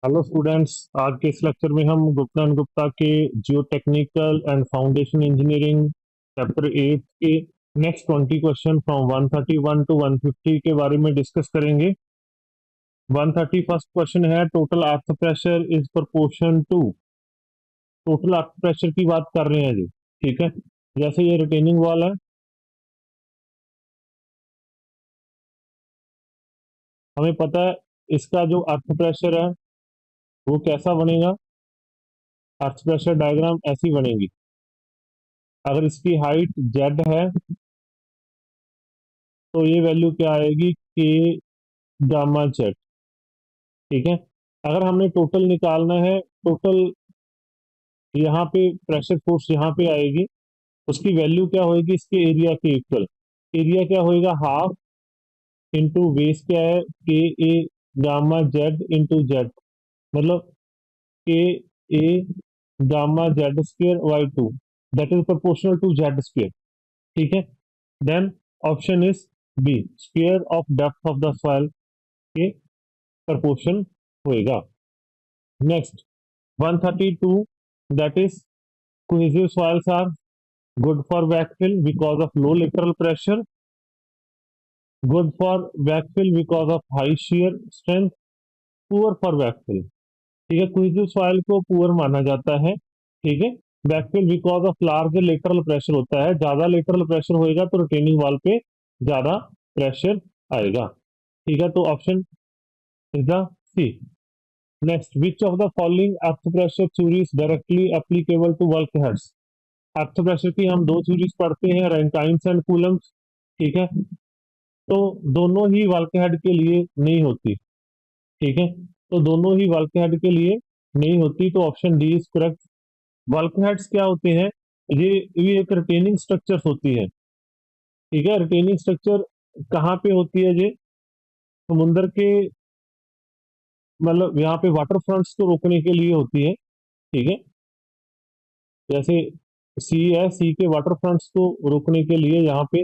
Hello students. आज के इस लेक्चर में हम गुप्ता एंड गुप्ता के जियो technical and foundation engineering chapter 8 के नेक्स्ट 20 क्वेश्चन फ्रॉम 131 टू 150 के बारे में डिस्कस करेंगे। 130 फर्स्ट क्वेश्चन है, total earth pressure is proportion to. Total earth pressure की बात कर रहे हैं जी। ठीक है, जैसे ये रिटेनिंग वॉल है, हमें पता है इसका जो अर्थ प्रेशर है वो कैसा बनेगा। अर्थ प्रेशर डायग्राम ऐसी बनेगी। अगर इसकी हाइट जेड है तो ये वैल्यू क्या आएगी, के गामा जेड। ठीक है, अगर हमने टोटल निकालना है, टोटल यहाँ पे प्रेशर फोर्स यहाँ पे आएगी, उसकी वैल्यू क्या होगी इसके एरिया के इक्वल। एरिया क्या होएगा, हाफ इंटू बेस क्या है, K A gamma Z into Z, मतलब K A gamma Z square by two, that is proportional to Z square. ठीक है, then option is B, square of depth of the soil के proportion होएगा। Next 132, that is cohesive soils are good for backfill because of low lateral pressure, good for backfill because of high shear strength, poor for backfill। ठीक है, cohesive soil को poor माना जाता है। ठीक है, backfill because of large lateral pressure होता है, ज्यादा lateral pressure होएगा तो retaining wall पे ज्यादा pressure आएगा। ठीक है, तो option is the C. Next, which of the following earth pressure theory is directly applicable to work heads. Earth pressure की हम दो थ्योरीज पढ़ते हैं, रैंकाइन्स एंड कूलम्स। ठीक है, तो दोनों ही वर्क हेड के लिए नहीं होती। ठीक है, तो दोनों ही वर्क हेड के लिए नहीं होती, तो option D is correct. Work heads क्या होते हैं, ये एक रिटेनिंग स्ट्रक्चर्स होती है। ठीक है, रिटेनिंग स्ट्रक्चर कहाँ पे होती है, ये समुंदर के, मतलब यहाँ पे वाटर फ्रंट्स को रोकने के लिए होती है। ठीक है, जैसे सी है, सी के वाटर फ्रंट्स को रोकने के लिए यहाँ पे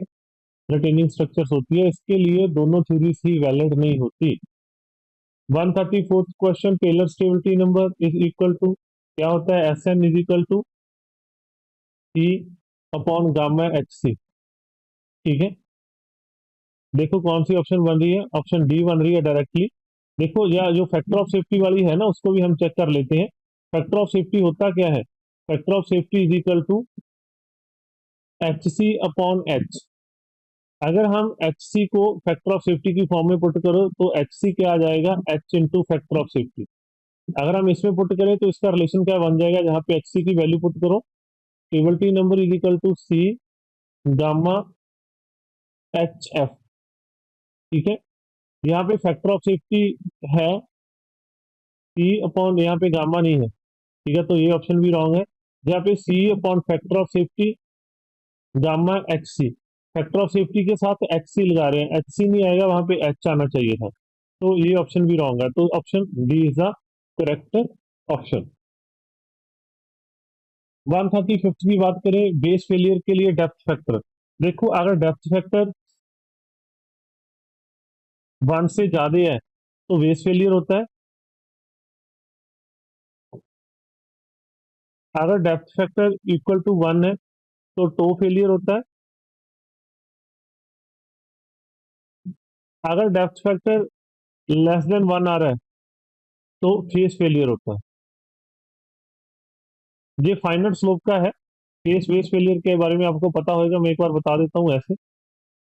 रिटेनिंग स्ट्रक्चर्स होती है, इसके लिए दोनों थ्योरीज ही वैलिड नहीं होती। 134th question, Taylor stability number is equal to, क्या होता है, S N is equal to C upon gamma H C. ठीक है, देखो कौन सी ऑप्शन बन रही है, ऑप्शन डी बन रही है डायरेक्टली। देखो, या जो फैक्टर ऑफ सेफ्टी वाली है ना, उसको भी हम चेक कर लेते हैं। फैक्टर ऑफ सेफ्टी होता क्या है, factor of safety is equal to H C upon H. अगर हम एच सी को फैक्टर ऑफ सेफ्टी की फॉर्म में पुट करो तो एच सी क्या आ जाएगा, H into factor of safety. अगर हम इसमें पुट करें तो इसका रिलेशन क्या बन जाएगा, जहां पे एच सी की वैल्यू पुट करो, stability number is equal to C gamma H F. ठीक है, यहाँ पे फैक्टर ऑफ सेफ्टी है सी अपॉन, यहाँ पे गामा नहीं है। ठीक है, तो ये ऑप्शन भी रॉन्ग है। यहाँ पे C upon factor of safety gamma H C, factor of safety के साथ एच सी लगा रहे हैं, एच सी नहीं आएगा, वहां पे एच आना चाहिए था, तो ये ऑप्शन भी रॉन्ग है, तो option D is the correct option. 135 की बात करें, बेस फेलियर के लिए डेप्थ फैक्टर। देखो, अगर डेप्थ फैक्टर 1 से ज्यादा है तो बेस फेलियर होता है। अगर डेप्थ फैक्टर इक्वल टू 1 है तो टो फेलियर होता है। अगर डेप्थ फैक्टर लेस देन 1 आ रहा है तो फेस फेलियर होता है। ये फाइनल स्लोप का है। फेस वेस फेलियर के बारे में आपको पता होगा, मैं एक बार बता देता हूँ ऐसे।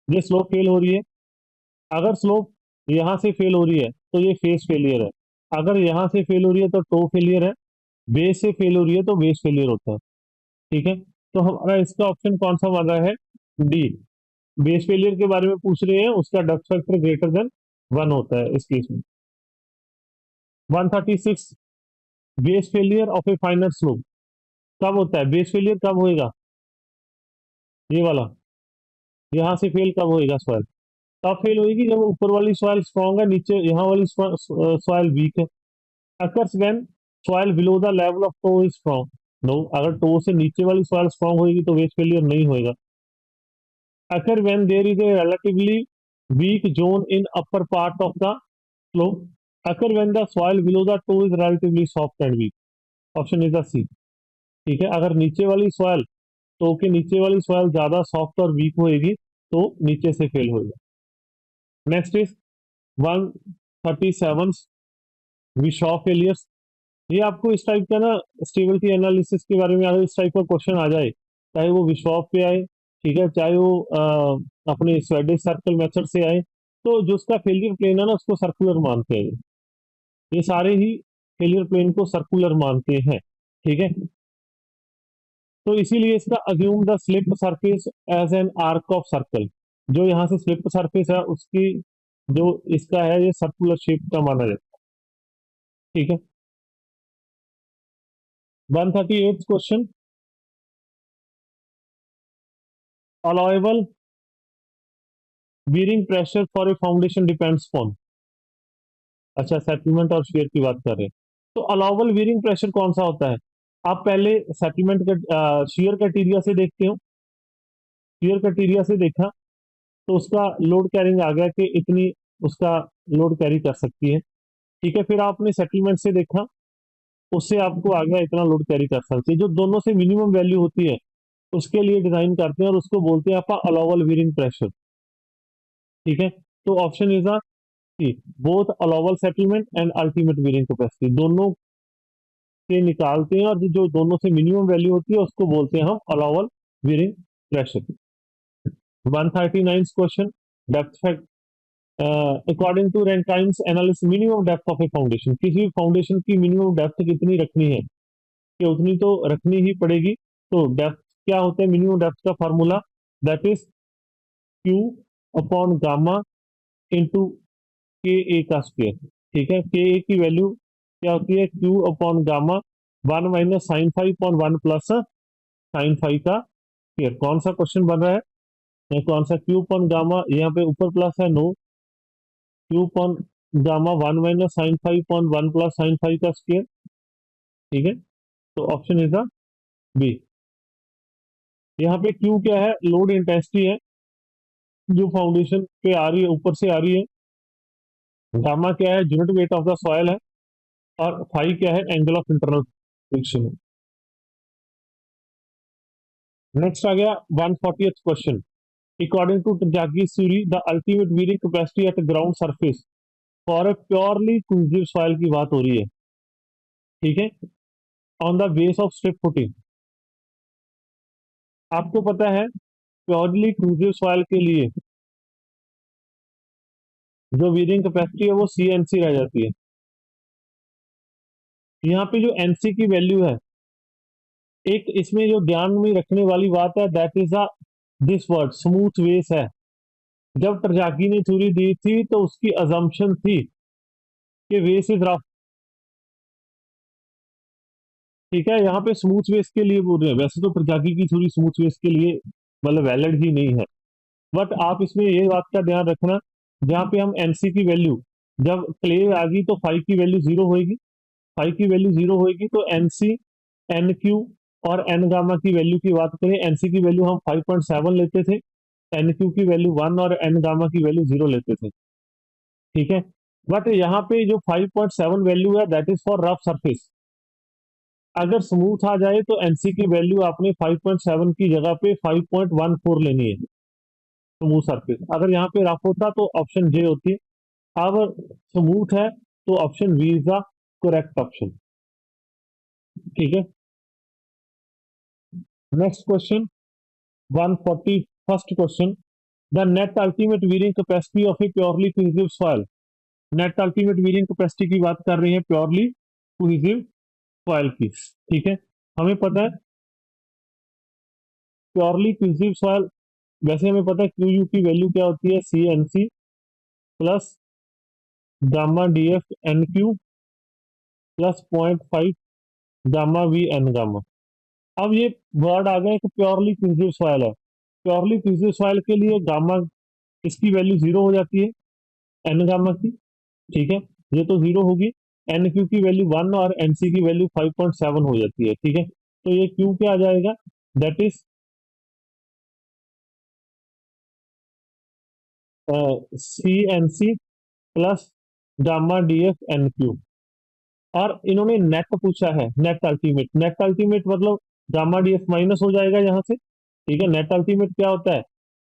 ये स्लोप फेल हो रही है, अगर स्लोप यहाँ से फेल हो रही है तो ये फेस फेलियर है, अगर यहाँ से फेल हो रही है तो टो फेलियर है, बेस से फेल हो रही है तो बेस फेलियर होता है। ठीक है, तो हमारा इसका ऑप्शन कौन सा बन रहा है, डी। बेस फेलियर के बारे में पूछ रहे हैं, उसका डेप्थ फैक्टर ग्रेटर देन 1 होता है इस केस में। 136, base failure of A final slope कब होता है, बेस फेलियर कब होएगा, ये वाला, यहाँ से फेल कब होएगा सॉइल, तब फेल होगी जब ऊपर वाली सॉइल स्ट्रॉन्ग है, नीचे यहाँ वाली सॉइल वीक है। Occurs when soil below the level of toe is strong. No, अगर टो से नीचे वाली सॉइल स्ट्रॉन्ग होगी तो वेज फेलियर नहीं होएगा। Occur when there is a relatively weak zone in upper part of the slope. Occur when the soil below the toe is relatively soft and weak, option is the C. ठीक है, अगर नीचे वाली soil, to के नीचे वाली soil ज्यादा soft और वीक होएगी तो नीचे से फेल होएगा। नेक्स्ट इज 137 विशॉ फेलियर्स। ये आपको इस टाइप का ना स्टेबिलिटी एनालिसिस के बारे में अगर इस टाइप का क्वेश्चन आ जाए, चाहे वो विशॉ पे आए, ठीक है, चाहे वो अपने स्वेडिश सर्कल मेथड से आए, तो जो उसका फेलियर प्लेन है ना उसको सर्कुलर मानते हैं। ये सारे ही फेलियर प्लेन को सर्कुलर मानते हैं। ठीक है, तो इसीलिए इसका assume the slip surface as an arc of circle, जो यहाँ से स्लिप सरफेस है उसकी जो इसका है ये सर्कुलर शेप का माना जाता है। ठीक है, 138 question, allowable bearing pressure for a foundation depends on. अच्छा, सेटलमेंट और शेयर की बात कर रहे हैं, तो अलाउबल बीयरिंग प्रेशर कौन सा होता है? आप पहले सेटलमेंट का शेयर क्राइटेरिया से देखते हो, शेयर क्राइटेरिया से देखा तो उसका लोड कैरिंग आ गया कि इतनी उसका लोड कैरी कर सकती है। ठीक है, फिर आपने सेटलमेंट से देखा, उससे आपको आ गया इतना लोड कैरी कर सकती है। जो दोनों से मिनिमम वैल्यू होती है उसके लिए डिजाइन करते हैं और उसको बोलते हैं आपका अलाउबल बीयरिंग प्रेशर। ठीक है, तो ऑप्शन इज आ C, both allowable settlement and ultimate bearing capacity, दोनों से निकालते हैं और जो दोनों से मिनिमम वैल्यू होती है उसको बोलते हैं हम allowable bearing pressure. 139 question, depth fact according to Rankine's analysis minimum depth of a foundation, किसी भी फाउंडेशन की मिनिमम डेप्थ कितनी रखनी है कि उतनी तो रखनी ही पड़ेगी। तो डेप्थ क्या होता है, मिनिमम डेप्थ का formula that is Q upon gamma into के ए का स्क्वायर। ठीक है, के ए की वैल्यू क्या होती है, Q upon gamma 1 - sin 5/1 plus sin 5 का स्क्वायर। कौन सा क्वेश्चन बन रहा है, कौन सा क्यू अपॉन गामा, यहाँ पे ऊपर प्लस है, no, Q upon gamma 1 - sin 5/1 plus sin 5 का स्क्वायर। ठीक है, तो ऑप्शन इज द बी। यहाँ पे क्यू क्या है, लोड इंटेंसिटी है जो फाउंडेशन पे आ रही है, ऊपर से आ रही है। गामा क्या है, unit weight of the soil है। और फाई क्या है, एंगल ऑफ इंटरनल फ्रिक्शन है। नेक्स्ट आ गया 140th क्वेश्चन, अकॉर्डिंग टू टजागी theory the ultimate bearing capacity at ground surface for a purely cohesive soil की बात हो रही है। ठीक है, on the base of strip footing. आपको पता है प्योरली क्रूजिव सॉइल के लिए जो बीयरिंग कैपेसिटी है वो सी एन सी रह जाती है। यहाँ पे जो एनसी की वैल्यू है, एक इसमें जो ध्यान में रखने वाली बात है that is a this word smooth वेस है। जब टरजाकी ने थ्योरी दी थी तो उसकी अजम्पशन थी कि वेस इज रफ। ठीक है, यहाँ पे स्मूथ वेस के लिए बोल रहे हैं, वैसे तो टरजाकी की थ्योरी स्मूथ वेस के लिए मतलब वैलिड ही नहीं है। बट आप इसमें ये बात का ध्यान रखना, जहाँ पे हम एनसी की वैल्यू, जब क्ले आ गई तो फाइव की वैल्यू जीरो होगी, फाइव की वैल्यू जीरो होगी तो एनसी, एन क्यू और एन गामा की वैल्यू की बात करें, एनसी की वैल्यू हम 5.7 लेते थे, एन क्यू की वैल्यू 1 और एन गामा की वैल्यू 0 लेते थे। ठीक है, बट यहाँ पे जो 5.7 वैल्यू है that is for rough surface. अगर स्मूथ आ जाए तो एनसी की वैल्यू आपने 5.7 की जगह पे 5.14 लेनी है, स्मूथ सरफेस। अगर यहाँ पे रफ होता तो ऑप्शन जे होती, अब स्मूथ है तो option B is the correct option. ठीक है, next question 141st question, the net ultimate bearing capacity of a purely cohesive soil. Net ultimate bearing capacity की बात कर रही है प्योरली कोहेसिव सॉइल की। ठीक है, हमें पता है प्योरली कोहेसिव सॉइल, वैसे हमें पता है क्यू यू की वैल्यू क्या होती है, C N C plus gamma D F N Q plus 0.5 gamma V N gamma. अब ये वर्ड आ गया कि प्योरली कोहेसिव सॉइल है, प्योरली कोहेसिव सॉइल के लिए गामा इसकी वैल्यू जीरो हो जाती है, एन गामा की। ठीक है, ये तो जीरो होगी, एन क्यू की वैल्यू 1 और एनसी की वैल्यू 5.7 हो जाती है। ठीक है, तो ये क्यू क्या आ जाएगा, that is C N C plus gamma D F N Q. और इन्होंने नेट पूछा है, नेट अल्टीमेट मतलब गामा डी एफ माइनस हो जाएगा यहाँ से। ठीक है, नेट अल्टीमेट क्या होता है,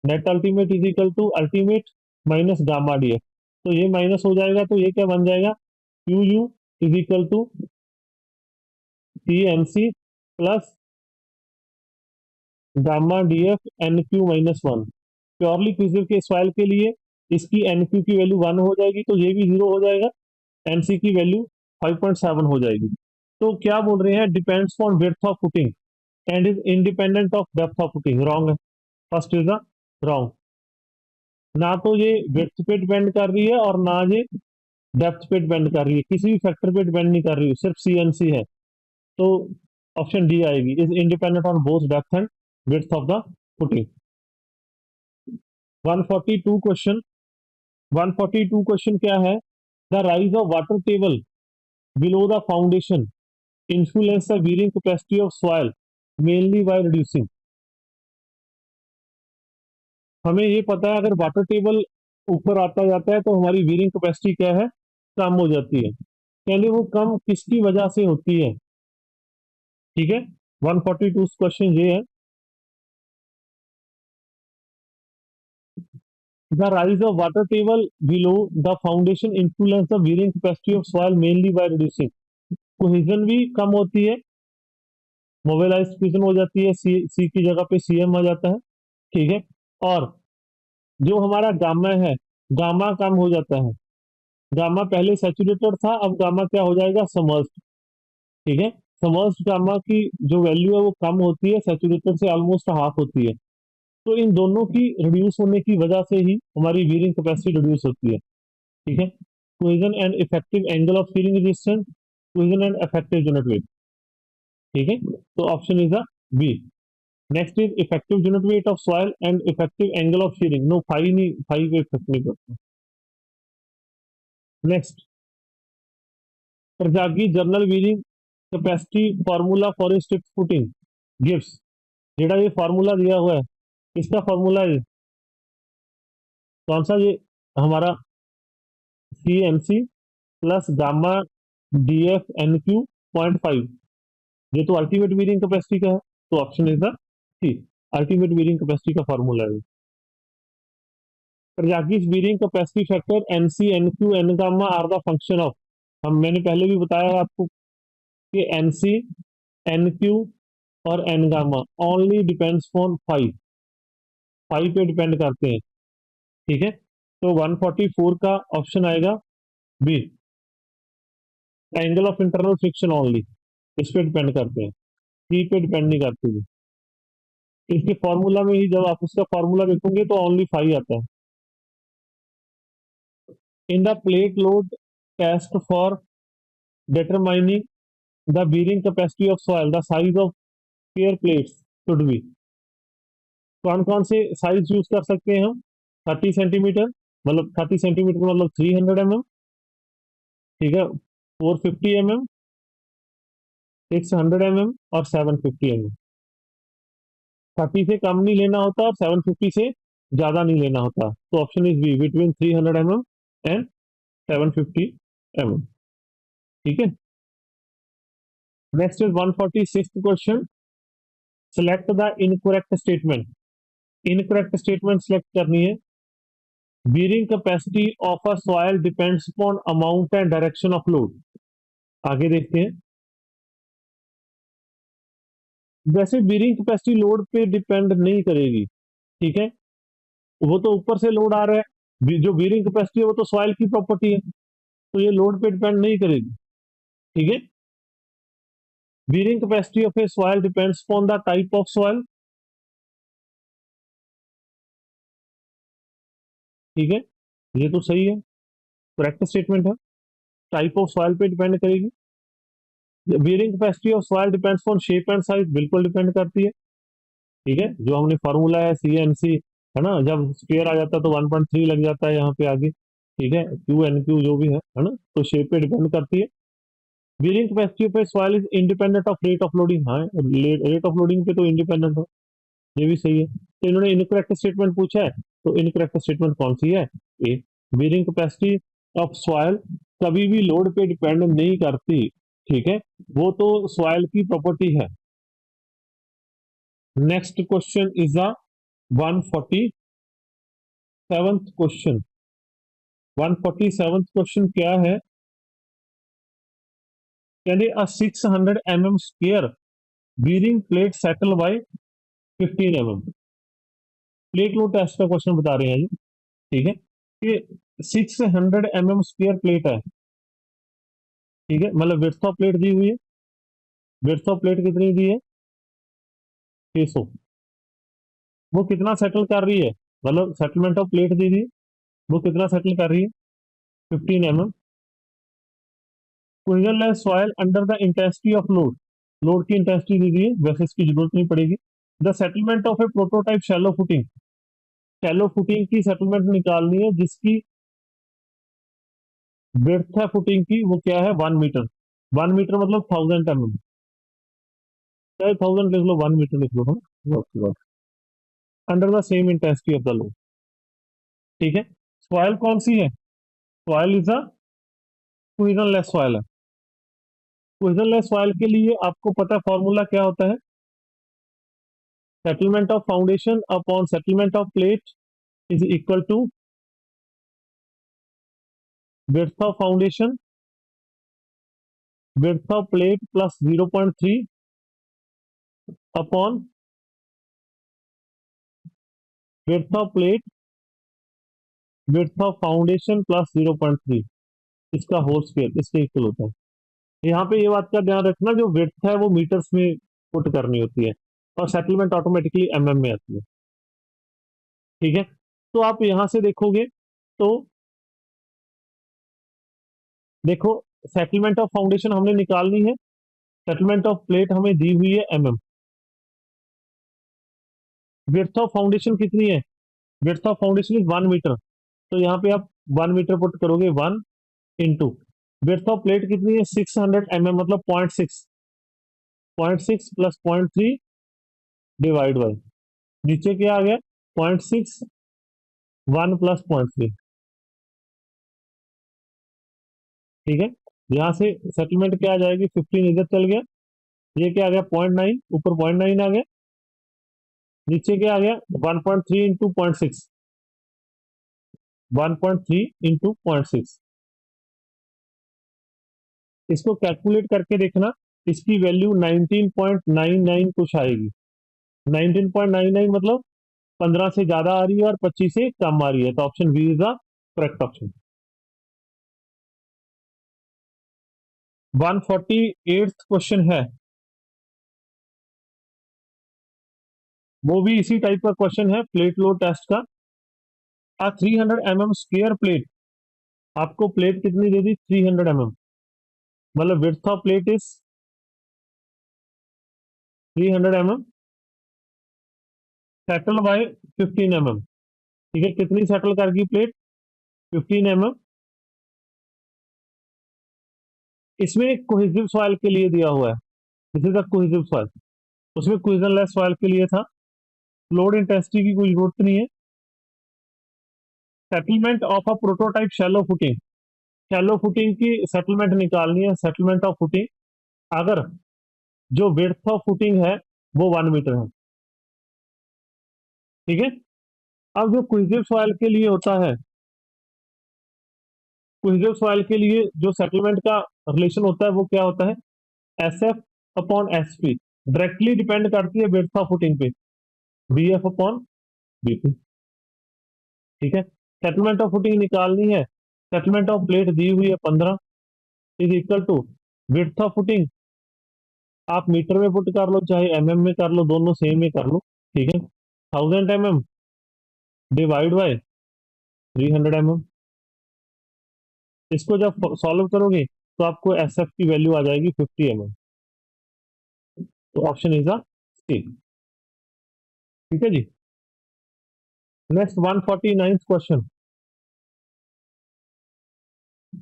net ultimate is equal to ultimate minus gamma D F. तो ये माइनस हो जाएगा, तो ये क्या बन जाएगा, Q U is equal to C N C plus gamma D F N Q minus one. Purely cohesive के सवाल के लिए इसकी एन क्यू की वैल्यू 1 हो जाएगी, तो ये भी 0 हो जाएगा, एन सी की वैल्यू 5.7 हो जाएगी। तो क्या बोल रहे हैं, depends on width of footing and is independent of depth of footing. Wrong है, फर्स्ट इज द रॉन्ग। ना तो ये विड्थ पे डिपेंड कर रही है और ना ये डेप्थ पे डिपेंड कर रही है, किसी भी फैक्टर पे डिपेंड नहीं कर रही है, सिर्फ सी एन सी है। तो ऑप्शन डी आएगी, is independent on both depth and width of the footing. 142 question, 142 question क्या है, the rise of water table below the foundation influence the veering capacity of soil mainly by reducing. हमें ये पता है अगर water table ऊपर आता जाता है तो हमारी वीरिंग कैपेसिटी क्या है, कम हो जाती है। यानी वो कम किसकी वजह से होती है। ठीक है, 142 क्वेश्चन ये है, the rise of water table below the foundation influence the veering capacity of soil mainly by reducing. Cohesion भी कम होती है, मोबिलाइज्ड कोहेजन हो जाती है, सी की जगह पे सीएम आ जाता है। ठीक है, और जो हमारा गामा है, गामा कम हो जाता है। गामा पहले सैचुरेटेड था, अब गामा क्या हो जाएगा, समर्ज्ड। ठीक है, समर्ज्ड गामा की जो वैल्यू है वो कम होती है, सैचुरेटेड से ऑलमोस्ट हाफ होती है। तो इन दोनों की रिड्यूस होने की वजह से ही हमारी वीरिंग कैपेसिटी रिड्यूस होती है। ठीक है, cohesion and effective angle of shearing resistance, cohesion and effective unit weight. ठीक है, तो option is the B. Next is effective unit weight of soil and effective angle of shearing. No, five नहीं, five effect नहीं करता। Next, Terzaghi general bearing capacity formula for strip footing gives. जेड़ा ये formula दिया हुआ है, इसका formula है कौन सा, ये हमारा C N C plus gamma D F N Q 0.5। ये तो अल्टीमेट वीरिंग कैपेसिटी का है, तो option is the C, ultimate bearing capacity का फार्मूला है। प्रजागिस bearing capacity factor N C N Q N gamma are the function of. हम मैंने पहले भी बताया आपको कि एन सी एन क्यू और N gamma only depends on five, five पे डिपेंड करते हैं। ठीक है, तो 144 का ऑप्शन आएगा B, angle of internal friction only, इस पे डिपेंड करते हैं, सी पे डिपेंड नहीं करते हैं। इसके फॉर्मूला में ही जब आप उसका फॉर्मूला देखोगे तो ओनली फाइव आता है। In the plate load test for determining the bearing capacity of soil, the size of pair plates should be। कौन कौन से साइज यूज कर सकते हैं हम, 30 सेंटीमीटर, मतलब 30 सेंटीमीटर मतलब 300 mm। ठीक है, 450 mm, 600 mm और 750 mm। 30 से कम नहीं लेना होता और 750 से ज्यादा नहीं लेना होता, तो option is B, between 300 mm and 750 mm। ठीक है, next is 146 question, select the incorrect statement. Incorrect statement सिलेक्ट करनी है। Bearing capacity of a soil depends upon amount and direction of load. आगे देखते हैं, वैसे बीयरिंग कैपेसिटी लोड पे डिपेंड नहीं करेगी। ठीक है, वो तो ऊपर से लोड आ रहा है, जो बीयरिंग कैपेसिटी है वो तो सॉइल की प्रॉपर्टी है, तो ये लोड पे डिपेंड नहीं करेगी। ठीक है, bearing capacity of A soil depends upon the type of soil. ठीक है, ये तो सही है, करेक्ट स्टेटमेंट है, टाइप ऑफ सॉइल पे डिपेंड करेगी। Bearing capacity of soil depends on shape and size, बिल्कुल डिपेंड करती है। ठीक है, जो हमने फार्मूला है सी एन सी, है ना, जब स्क्वायर आ जाता है तो 1.3 लग जाता है यहाँ पे आगे। ठीक है, क्यू एन क्यू जो भी है ना, तो शेप पे डिपेंड करती है। Bearing capacity of soil is independent of rate of loading. हाँ, रेट ऑफ लोडिंग पे तो इंडिपेंडेंट है, ये भी सही है। तो इन्होंने इनकरेक्ट स्टेटमेंट पूछा है, तो इनकरेक्ट स्टेटमेंट कौन सी है, ए। बीयरिंग कैपेसिटी ऑफ सॉइल कभी भी लोड पे डिपेंड नहीं करती, ठीक है, वो तो सॉइल की प्रॉपर्टी है। Next question is the 147th question. 147th question क्या है? कहते a 600 mm square bearing plate settle by 15 mm। Plate load test का क्वेश्चन बता रहे हैं जी, ठीक है, कि 600 mm स्क्वायर प्लेट है, ठीक है, मतलब विड्थ ऑफ प्लेट दी हुई है। विड्थ ऑफ प्लेट कितनी दी है? 600। वो कितना सेटल कर रही है, मतलब सेटलमेंट ऑफ प्लेट दी थी, वो कितना सेटल कर रही है? 15 mm। Cohesionless soil under the intensity of load, load की इंटेंसिटी दी हुई है, वैसे इसकी जरूरत नहीं पड़ेगी। The settlement of a prototype shallow footing, shallow footing की सेटलमेंट निकालनी है जिसकी विड्थ है फुटिंग की, वो क्या है? 1 मीटर। 1 मीटर मतलब 1000 mm, चाहे 1000 लिख लो, 1 मीटर लिख लो, हाँ, under the same intensity of the load, ठीक है। सॉइल कौन सी है? सॉइल इज अ कोहेजनलेस सॉइल है। कोहेजनलेस सॉइल के लिए आपको पता है फॉर्मूला क्या होता है? Settlement of foundation upon settlement of plate is equal to width of foundation, width of plate plus 0.3 upon width of plate, width of foundation plus 0.3, इसका होल स्क्वायर, इसके इक्वल होता है। यहाँ पे ये बात का ध्यान रखना, जो विड्थ है वो मीटर्स में पुट करनी होती है और सेटलमेंट ऑटोमेटिकली एमएम में आती है, ठीक है। तो आप यहां से देखोगे तो देखो, सेटलमेंट ऑफ फाउंडेशन हमने निकालनी है, सेटलमेंट ऑफ प्लेट हमें दी हुई है एमएम। विड्थ ऑफ फाउंडेशन कितनी है? Width of foundation is 1 metre, तो यहाँ पे आप 1 मीटर पुट करोगे, 1 इंटू विड्थ ऑफ प्लेट कितनी है? 600 mm, मतलब 0.6, 0.6 प्लस 0.3 डिवाइड बाई, नीचे क्या आ गया? 0.6, 1 प्लस 0.3, ठीक है। यहाँ से सेटलमेंट क्या आ जाएगी? 15 इधर चल गया, ये क्या आ गया? 0.9, ऊपर 0.9 आ गया, नीचे क्या आ गया? 1.3 इंटू 0.6, 1.3 इंटू 0.6। इसको कैलकुलेट करके देखना, इसकी वैल्यू 19.99 कुछ आएगी। 19.99 मतलब 15 से ज्यादा आ रही है और 25 से कम आ रही है, तो option B is the correct option. 148th question है, वो भी इसी टाइप का क्वेश्चन है, प्लेट लोड टेस्ट का। 300 mm स्क्वायर प्लेट, आपको प्लेट कितनी दे दी? 300 mm, मतलब width of plate is 300 mm settle by 15 mm, ठीक है। कितनी सेटल कर गई प्लेट? 15 mm। इसमें कोहेसिव सॉइल के लिए दिया हुआ है, this is the cohesive soil, उसमें कोहेजनलेस सॉइल के लिए था। लोड इंटेंसिटी की कोई जरूरत नहीं है। Settlement of a prototype shallow footing, shallow footing की सेटलमेंट निकालनी है। सेटलमेंट ऑफ फुटिंग, अगर जो विड्थ ऑफ फुटिंग है वो 1 मीटर है, ठीक है। अब जो कोहेसिव सॉइल के लिए होता है, कोहेसिव सॉइल के लिए जो सेटलमेंट का रिलेशन होता है वो क्या होता है? S F upon S P, directly depend करती है विड्थ ऑफ फुटिंग पे, B F upon B P, ठीक है। सेटलमेंट ऑफ फुटिंग निकालनी है, सेटलमेंट ऑफ प्लेट दी हुई है 15 is equal to width of footing, आप मीटर में पुट कर लो चाहे एमएम में कर लो, दोनों सेम में कर लो, ठीक है। 1000 mm डिवाइड बाय 300 mm, इसको जब सॉल्व करोगे तो आपको एस एफ की वैल्यू आ जाएगी 50 mm, तो ऑप्शन इज अ सी, ठीक है जी। नेक्स्ट 149th क्वेश्चन,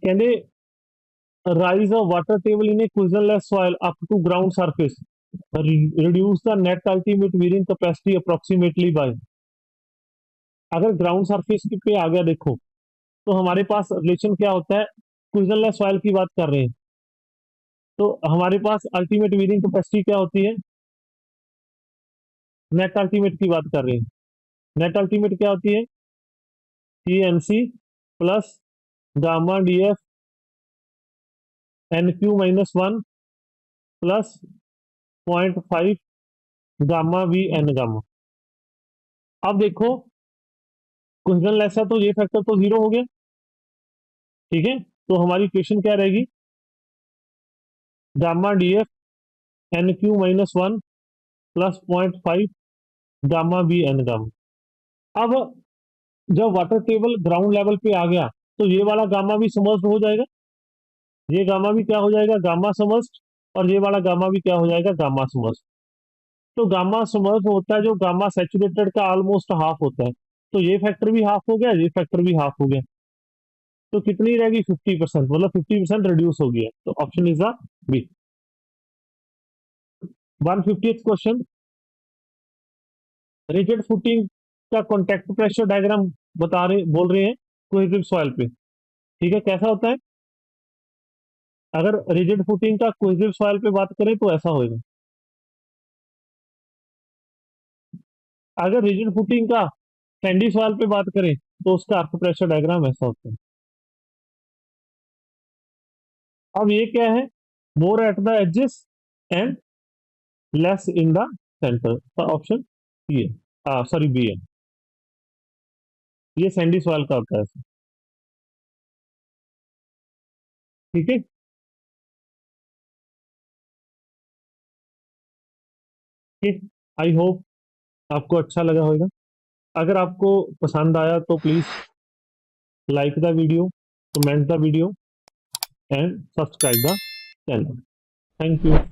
कहते rise of water table in a cushionless soil up to ground surface reduce the net ultimate wearing capacity approximately by, अगर ग्राउंड सरफेस पे आ गया देखो, तो हमारे पास रिलेशन क्या होता है, क्विजनलेस सॉइल की बात कर रहे हैं, तो हमारे पास अल्टीमेट वेरिंग कैपेसिटी क्या होती है, नेट अल्टीमेट की बात कर रहे हैं। नेट अल्टीमेट क्या होती है, C N C plus gamma D F N Q minus one plus 0.5 gamma V N gamma. अब देखो क्वेश्चन ऐसा, तो ये फैक्टर तो जीरो हो गया, ठीक है। तो हमारी इक्वेशन क्या रहेगी, gamma D F N Q minus one plus 0.5 gamma B N gamma. अब जब वाटर टेबल ग्राउंड लेवल पे आ गया तो ये वाला गामा भी समर्ज्ड हो जाएगा, ये गामा भी क्या हो जाएगा, गामा समर्ज्ड, और ये वाला गामा भी क्या हो जाएगा, गामा समर्ज्ड। तो गामा समर्ज होता है जो गामा सैचुरेटेड का ऑलमोस्ट हाफ होता है, तो ये फैक्टर भी हाफ हो गया, ये फैक्टर भी हाफ हो गया, तो कितनी रहेगी 50%, मतलब 50% रिड्यूस हो गया, तो option is the B. 150th question, rigid footing का कॉन्टैक्ट प्रेशर डायग्राम बता रहे बोल रहे हैं कोहेसिव सॉइल पे, ठीक है। कैसा होता है, अगर रिजिड फुटिंग का कोहेसिव सॉइल पे बात करें तो ऐसा होगा, अगर रिजिड फुटिंग का सैंडी सॉइल पे बात करें तो उसका अर्थ प्रेशर डायग्राम ऐसा होता है। अब ये क्या है, more at the edges and less in the centre, तो ऑप्शन ये सॉरी बी है, ये सैंडी सॉइल का होता है, ठीक है। आई होप आपको अच्छा लगा होगा, अगर आपको पसंद आया तो please like the video, comment the video and subscribe the channel. Thank you.